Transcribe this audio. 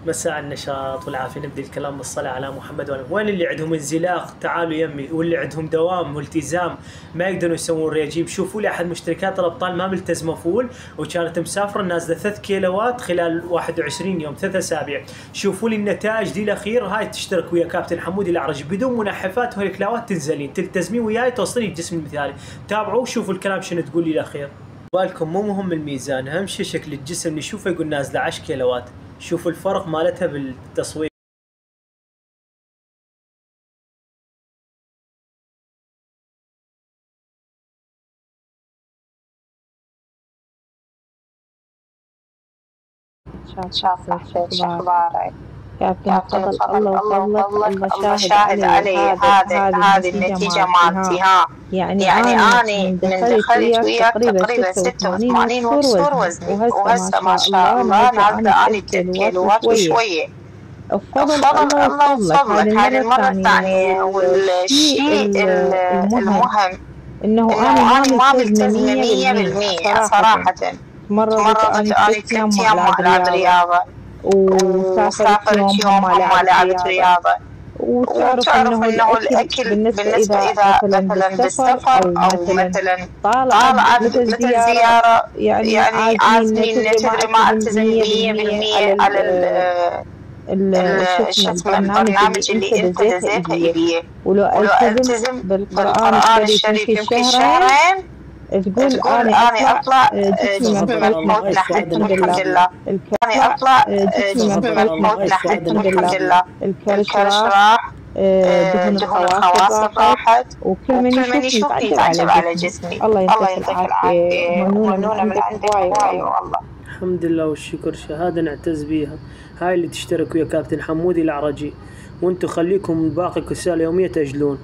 مساء النشاط والعافية. نبدأ الكلام بالصلاة على محمد وين اللي عندهم انزلاق تعالوا يمي، واللي عندهم دوام والتزام ما يقدرون يسوون ريجيم. شوفوا لي أحد مشتركات الأبطال ما ملتزمة فول وكانت مسافرة نازلة 3 كيلوات خلال 21 يوم 3 أسابيع. شوفوا لي النتائج دي الأخير. هاي تشترك ويا كابتن حمودي العرجي بدون منحفات وهالكلاوات، تنزلين تلتزمين وياي توصلين الجسم المثالي. تابعوا وشوفوا الكلام شنو تقول لي الأخير. بالكم مو مهم الميزان، أهم شيء شكل الجسم اللي نشوفه يقول نازلة 10 كيلوات. شوفوا الفرق مالتها بالتصوير. شاطرة شو أخبارك؟ كابتن فضل الله وفضلك الله شاهد علي هذه النتيجة مالتي. ها يعني أنا من دخلت وياك تقريبا 86 وكسور وزني، وهسه ما شاء الله نازلة أنا 3 كيلوات وشوية. بفضل الله وفضلك هذه المرة الثانية. والشيء المهم إنه أنا ما ملتزمة 100% صراحة. مرة أنا 3 أيام ما ألعب رياضة، وسافرت يوم ما لعبت رياضة. وتعرف إنه الأكل بالنسبة إذا مثلا بالسفر أو مثلا طالعة مثل زيارة، يعني عازمين تدري ما ألتزم 100% على شو اسمه البرنامج اللي أنت دزيته إليه. ولو ألتزم بالقرآن الشريف يمكن شهرين تقول أنا أطلع جسمي ملحوظ نحت الحمد لله. أنا أطلع جسمي ملحوظ نحت الحمد لله. الكرش راح، دهون الخواصر راحت، وكل من يشوفني يتعجب على جسمي. الله يعطيك العافية، ممنونة من عندك هواي والله. الحمد لله والشكر، شهادة نعتز بيها. هاي اللي تشترك ويا كابتن حمودي العرجي، وانتو خليكم باقي كسالة يومية تأجلون.